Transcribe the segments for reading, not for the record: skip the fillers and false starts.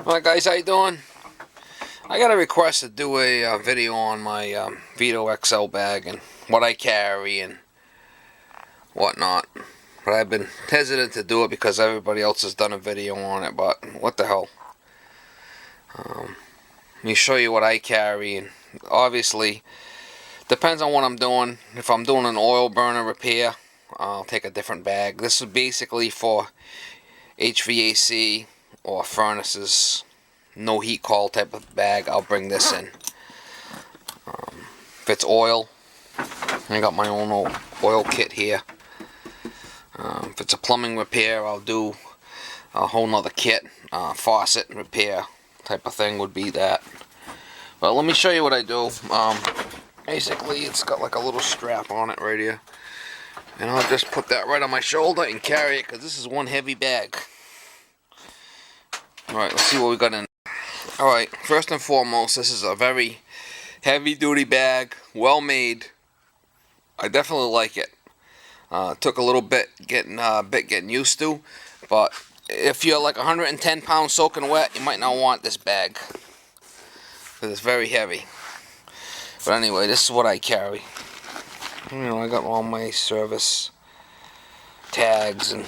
Alright guys, how you doing? I got a request to do a video on my Veto XL bag and what I carry and whatnot. But I've been hesitant to do it because everybody else has done a video on it, but what the hell. Let me show you what I carry, and obviously depends on what I'm doing. If I'm doing an oil burner repair, I'll take a different bag. This is basically for HVAC or furnaces, no heat call type of bag. I'll bring this in. If it's oil, I got my own oil kit here. If it's a plumbing repair, I'll do a whole nother kit. Faucet repair type of thing would be that. But let me show you what I do. Basically, it's got like a little strap on it right here, and I'll just put that right on my shoulder and carry it because this is one heavy bag. Alright, let's see what we got in. Alright, first and foremost, this is a very heavy duty bag, well made. I definitely like it. Took a little bit getting used to, but if you're like 110 pounds soaking wet, you might not want this bag because it's very heavy. But anyway, this is what I carry. You know, I got all my service tags and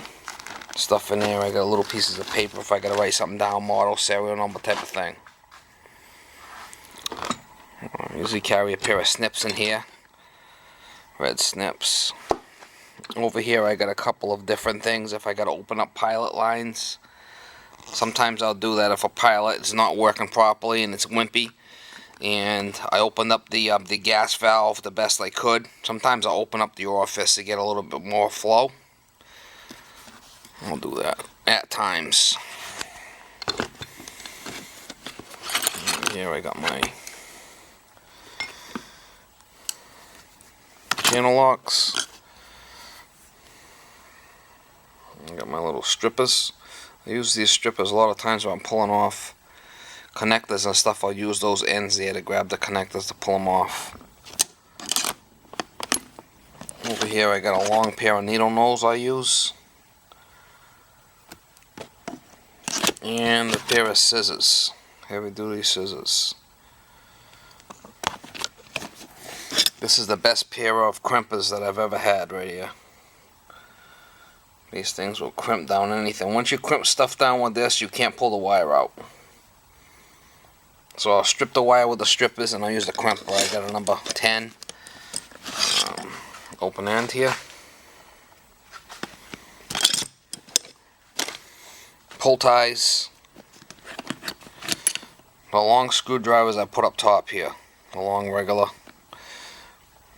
stuff in there. I got little pieces of paper if I gotta write something down, model, serial number type of thing. I usually carry a pair of snips in here, red snips. Over here I got a couple of different things if I gotta open up pilot lines. Sometimes I'll do that if a pilot is not working properly and it's wimpy, and I opened up the gas valve the best I could. Sometimes I'll open up the orifice to get a little bit more flow. I'll do that at times. Here I got my channel locks. I got my little strippers. I use these strippers a lot of times when I'm pulling off connectors and stuff. I'll use those ends there to grab the connectors to pull them off. Over here I got a long pair of needle nose I use, and a pair of scissors, heavy duty scissors. This is the best pair of crimpers that I've ever had right here. These things will crimp down anything. Once you crimp stuff down with this, you can't pull the wire out. So I'll strip the wire with the strippers and I'll use the crimper. I got a number 10 open end here. Pull ties. The long screwdrivers I put up top here. The long regular.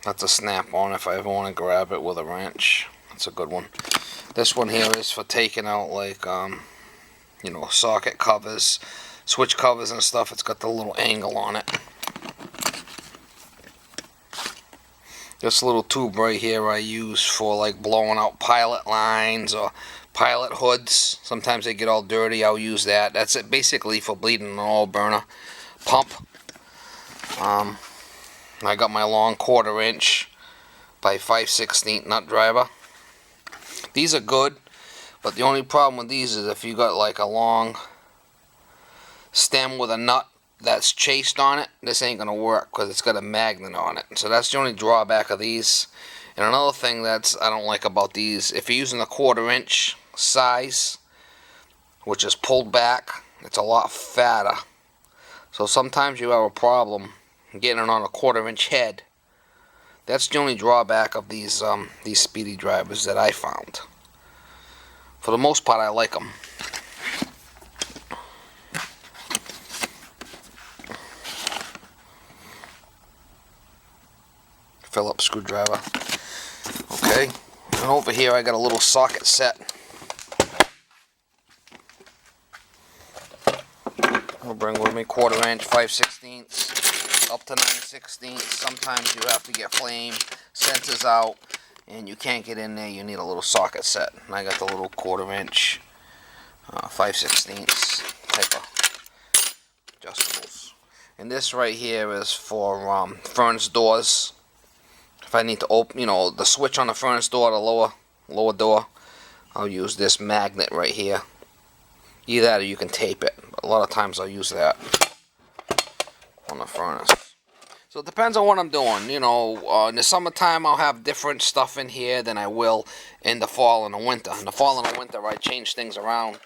That's a snap on if I ever want to grab it with a wrench. That's a good one. This one here is for taking out like you know, socket covers, switch covers and stuff. It's got the little angle on it. This little tube right here I use for like blowing out pilot lines or pilot hoods. Sometimes they get all dirty. I'll use that. That's it basically for bleeding an oil burner pump. I got my long 1/4 inch by 5/16 nut driver. These are good, but the only problem with these is if you got like a long stem with a nut that's chased on it, this ain't gonna work because it's got a magnet on it. So that's the only drawback of these. And another thing that's I don't like about these, if you're using a 1/4 inch size, which is pulled back, it's a lot fatter. So sometimes you have a problem getting it on a 1/4 inch head. That's the only drawback of these speedy drivers that I found. For the most part, I like them. Phillips screwdriver. Okay, and over here I got a little socket set. I'll bring with me 1/4 inch, 5/16, up to 9/16. Sometimes you have to get flame sensors out and you can't get in there. You need a little socket set. And I got the little 1/4 inch, 5/16 type of adjustables. And this right here is for furnace doors. If I need to open, you know, the switch on the furnace door, the lower door, I'll use this magnet right here. Either that or you can tape it. But a lot of times I'll use that on the furnace. So it depends on what I'm doing. You know, in the summertime I'll have different stuff in here than I will in the fall and the winter. In the fall and the winter I change things around.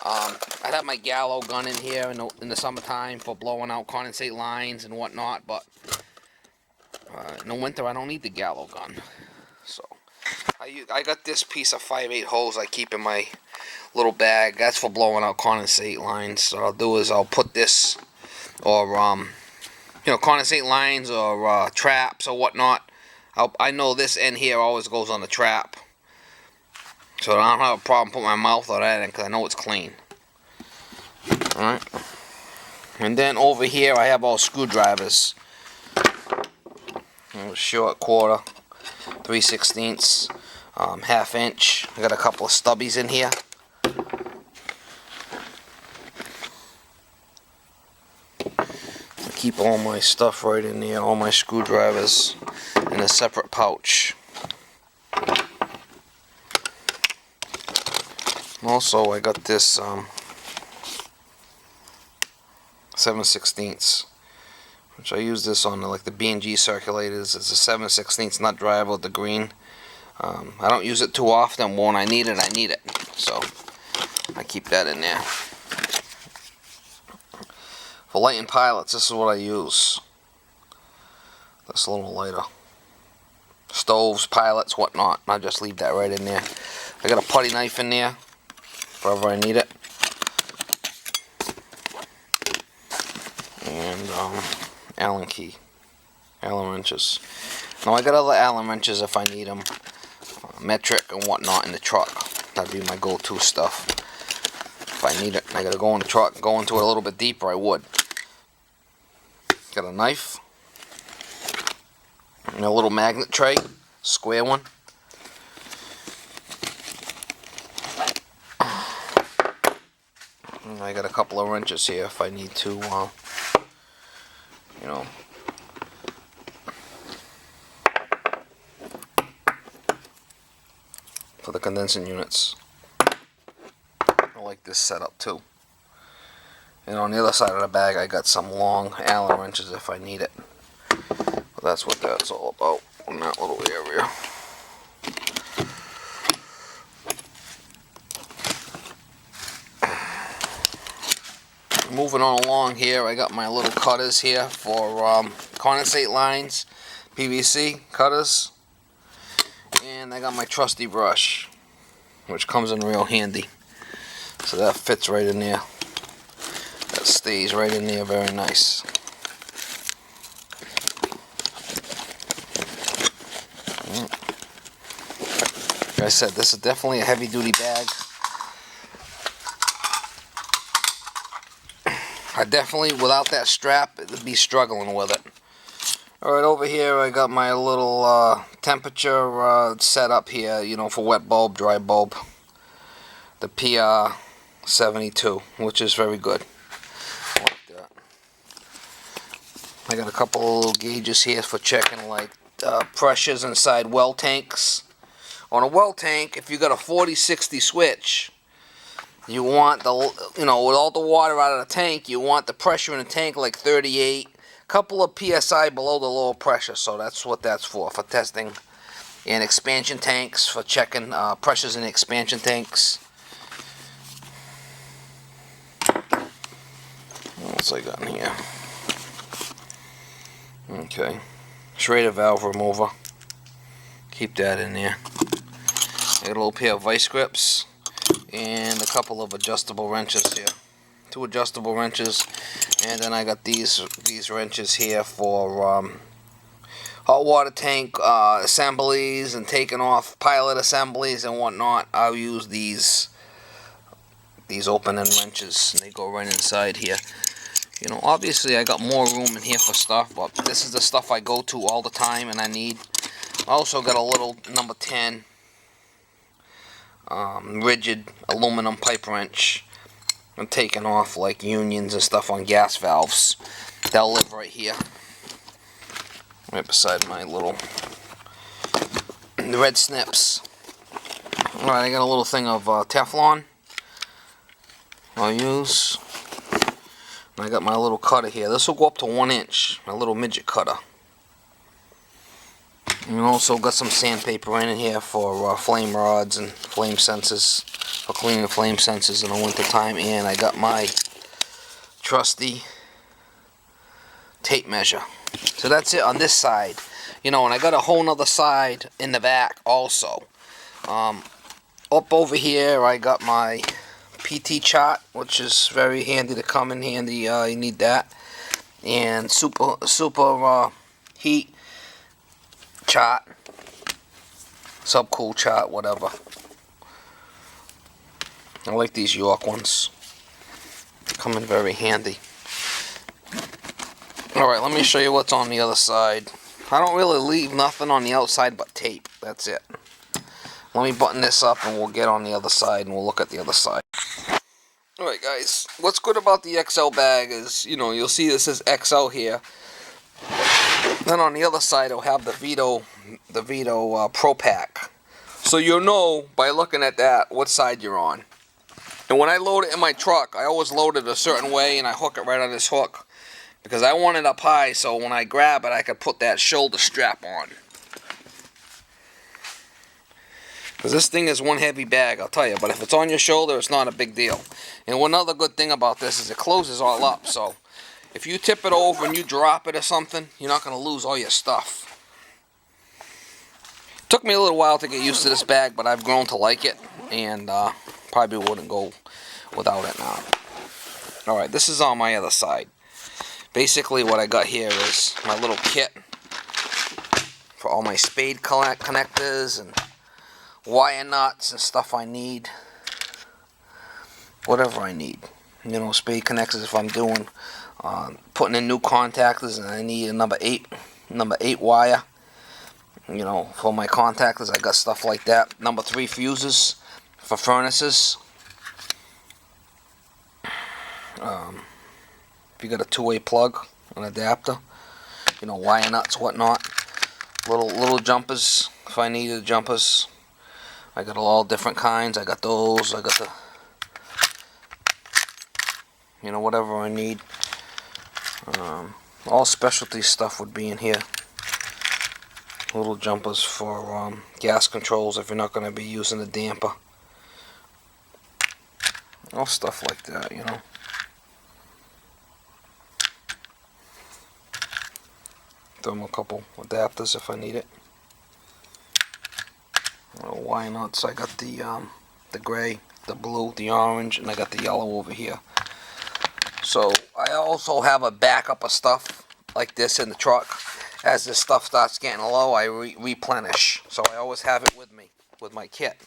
I have my gallow gun in here in the summertime for blowing out condensate lines and whatnot, but in the winter I don't need the gallow gun. So I got this piece of 5/8 hose I keep in my little bag. That's for blowing out condensate lines. So what I'll do is I'll put this, or you know, condensate lines or traps or whatnot. I know this end here always goes on the trap, so I don't have a problem putting my mouth on that end because I know it's clean. Alright. And then over here I have all screwdrivers. Short quarter, 3/16, 1/2 inch. I got a couple of stubbies in here. Keep all my stuff right in there, all my screwdrivers in a separate pouch. Also, I got this 7/16, which I use this on like the B&G circulators. It's a 7/16 nut driver with the green. I don't use it too often. When I need it, I need it. So I keep that in there. For lighting pilots, this is what I use. This little lighter. Stoves, pilots, whatnot. I just leave that right in there. I got a putty knife in there, wherever I need it. And Allen key. Allen wrenches. Now I got other Allen wrenches if I need them. Metric and whatnot in the truck. That'd be my go-to stuff. If I need it, I gotta go in the truck and go into it a little bit deeper, I would. Got a knife. And a little magnet tray. Square one. And I got a couple of wrenches here if I need to, you know. For the condensing units. I like this setup too. And on the other side of the bag I got some long Allen wrenches if I need it. But that's what that's all about in that little area. Moving on along here, I got my little cutters here for condensate lines, PVC cutters. And I got my trusty brush, which comes in real handy. So that fits right in there. That stays right in there very nice. Like I said, this is definitely a heavy duty bag. I definitely, without that strap, would be struggling with it. Alright, over here I got my little temperature setup here, you know, for wet bulb, dry bulb. The PR72, which is very good. I like that. I got a couple of little gauges here for checking like pressures inside well tanks. On a well tank, if you got a 40-60 switch, you want the, you know, with all the water out of the tank, you want the pressure in the tank like 38. Couple of psi below the lower pressure, so that's what that's for testing. And expansion tanks, for checking pressures in expansion tanks. What else I got in here? Okay, Schrader valve remover. Keep that in there. I got a little pair of vice grips and a couple of adjustable wrenches here. 2 adjustable wrenches, and then I got these wrenches here for hot water tank assemblies and taking off pilot assemblies and whatnot. I'll use these opening wrenches, and they go right inside here. You know, obviously I got more room in here for stuff, but this is the stuff I go to all the time and I need. I also got a little number 10 rigid aluminum pipe wrench. I'm taking off like unions and stuff on gas valves. They'll live right here, right beside my little red snips. Alright, I got a little thing of Teflon I'll use. I got my little cutter here. This will go up to 1 inch, my little midget cutter. And also got some sandpaper in here for flame rods and flame sensors, for cleaning flame sensors in the winter time. And I got my trusty tape measure. So that's it on this side. You know, and I got a whole nother side in the back also. Up over here I got my PT chart, which is very handy to come in handy. You need that. And super heat chart, subcool chart, whatever. I like these York ones. Come in very handy. Alright, let me show you what's on the other side. I don't really leave nothing on the outside but tape. That's it. Let me button this up and we'll get on the other side and we'll look at the other side. Alright guys, what's good about the XL bag is, you know, you'll see this says XL here. Then on the other side it'll have the Veto Pro Pack. So you'll know by looking at that what side you're on. And when I load it in my truck, I always load it a certain way and I hook it right on this hook. Because I want it up high so when I grab it I can put that shoulder strap on. Because this thing is one heavy bag, I'll tell you. But if it's on your shoulder, it's not a big deal. And one other good thing about this is it closes all up. So if you tip it over and you drop it or something, you're not going to lose all your stuff. Took me a little while to get used to this bag, but I've grown to like it. And probably wouldn't go without it now. Alright, this is on my other side. Basically what I got here is my little kit for all my spade connectors and wire nuts and stuff I need. Whatever I need. You know, spade connectors if I'm doing putting in new contactors and I need a number 8 wire. You know, for my contactors I got stuff like that. Number 3 fuses for furnaces. If you got a 2-way plug, an adapter, you know, wire nuts, whatnot. Little jumpers if I needed jumpers. I got all different kinds. I got those. I got the, you know, whatever I need. All specialty stuff would be in here. Little jumpers for gas controls if you're not going to be using a damper. All stuff like that, you know. Thermocouple adapters if I need it. Wire nuts. I got the gray, the blue, the orange, and I got the yellow over here. So I also have a backup of stuff like this in the truck. As this stuff starts getting low, I replenish. So I always have it with me, with my kit.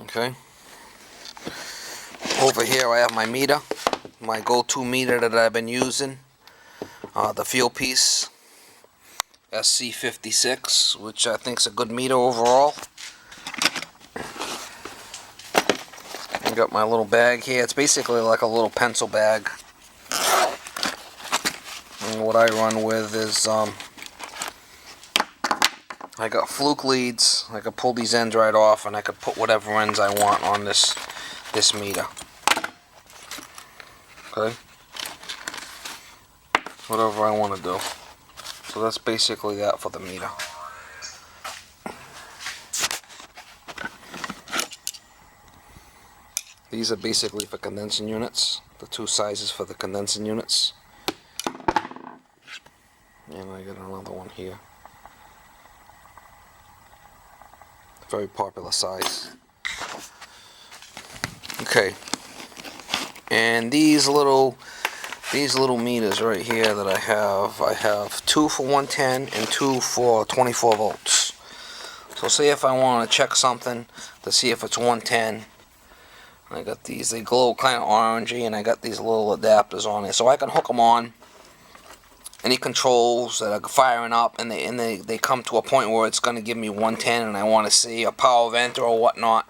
Okay. Over here I have my meter, my go-to meter that I've been using. The Field Piece SC56, which I think is a good meter overall. I got my little bag here. It's basically like a little pencil bag. And what I run with is I got fluke leads. I could pull these ends right off and I could put whatever ends I want on this meter. Okay? Whatever I want to do. So that's basically that for the meter. These are basically for condensing units. The 2 sizes for the condensing units. And I got another one here. Very popular size. Okay. And these little meters right here that I have 2 for 110 and 2 for 24 volts. So say if I want to check something to see if it's 110, I got these, they glow kind of orangey, and I got these little adapters on it, so I can hook them on any controls that are firing up, and they come to a point where it's going to give me 110 and I want to see a power vent or whatnot.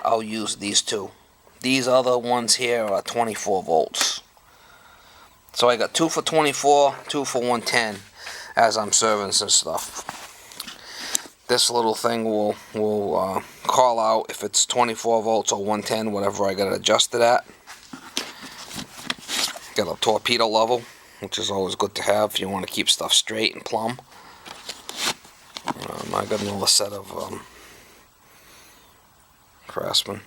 I'll use these 2. These other ones here are 24 volts. So I got 2 for 24, 2 for 110 as I'm servicing some stuff. This little thing will call out if it's 24 volts or 110, whatever I got to adjust it at. got a torpedo level, which is always good to have if you want to keep stuff straight and plumb. I got another set of Craftsman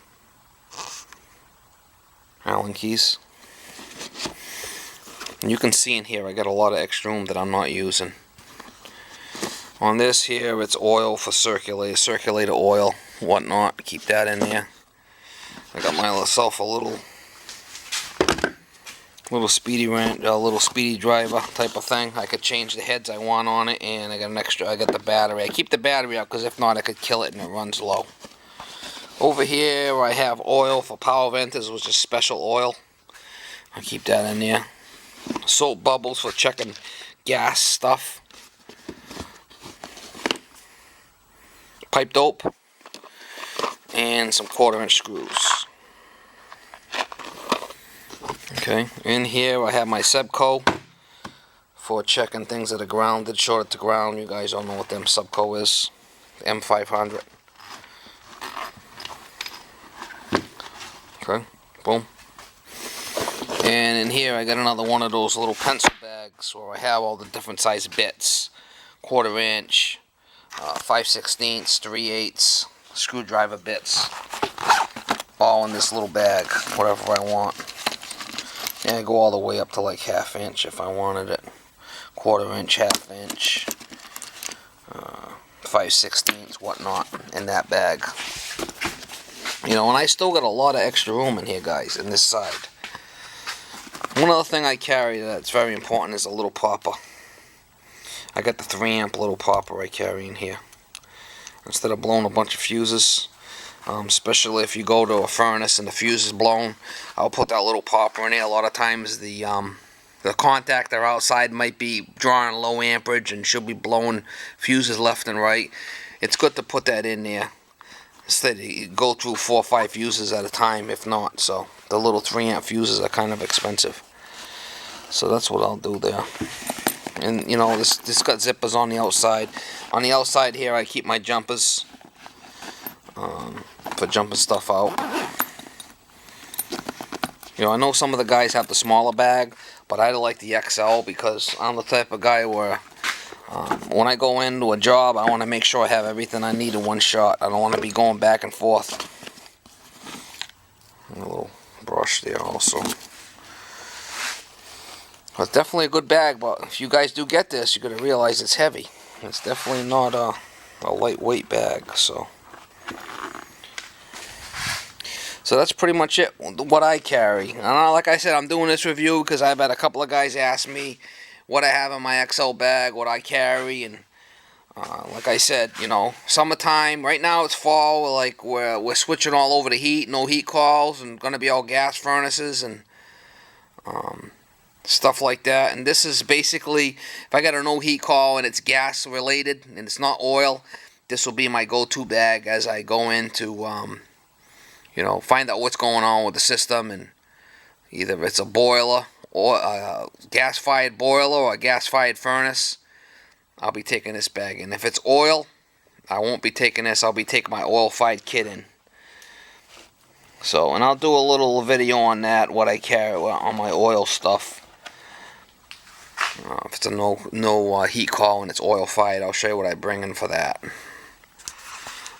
Allen keys. And you can see in here I got a lot of extra room that I'm not using. On this here, it's oil for circulator oil, whatnot. Keep that in there. I got myself a little speedy wrench, a little speedy driver type of thing. I could change the heads I want on it, and I got an extra. I got the battery. I keep the battery up because if not, I could kill it and it runs low. Over here, I have oil for power venters, which is special oil. I keep that in there. Soap bubbles for checking gas stuff. Pipe dope. And some 1/4-inch screws. Okay, in here I have my Sebco for checking things that are grounded, shorted to ground. You guys all know what them Sebco is. M500. Okay, boom. And in here I got another one of those little pencil bags where I have all the different size bits. 1/4-inch, 5/16, 3/8 screwdriver bits. All in this little bag, whatever I want. And I go all the way up to like 1/2 inch if I wanted it. 1/4-inch, 1/2 inch, 5/16, whatnot, in that bag. You know, and I still got a lot of extra room in here, guys, in this side. One other thing I carry that's very important is a little popper. I got the 3-amp little popper I carry in here. Instead of blowing a bunch of fuses, especially if you go to a furnace and the fuse is blown, I'll put that little popper in there. A lot of times the contactor outside might be drawing low amperage and should be blowing fuses left and right. It's good to put that in there. Instead, you go through 4 or 5 fuses at a time, if not. So the little 3-amp fuses are kind of expensive. So that's what I'll do there. And you know, this got zippers on the outside. On the outside here, I keep my jumpers for jumping stuff out. You know, I know some of the guys have the smaller bag, but I like the XL because I'm the type of guy where when I go into a job, I want to make sure I have everything I need in one shot. I don't want to be going back and forth. A little brush there also. Well, it's definitely a good bag, but if you guys do get this, you're going to realize it's heavy. It's definitely not a lightweight bag. So that's pretty much it, what I carry. And like I said, I'm doing this review because I've had a couple of guys ask me what I have in my XL bag, what I carry, and like I said, you know, summertime. Right now it's fall. Like we're switching all over to heat, no heat calls, and gonna be all gas furnaces and stuff like that. And this is basically, if I got a no heat call and it's gas related and it's not oil, this will be my go-to bag as I go into you know, find out what's going on with the system, and either it's a boiler or a gas-fired boiler or a gas-fired furnace, I'll be taking this bag in. If it's oil, I won't be taking this. I'll be taking my oil-fired kit in. So, and I'll do a little video on that, what I carry on my oil stuff. If it's a no heat call and it's oil-fired, I'll show you what I bring in for that.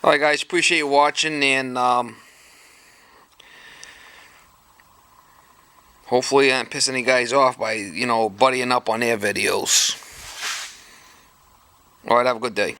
Alright guys, appreciate you watching, and hopefully I didn't piss any guys off by, you know, buddying up on their videos. Alright, have a good day.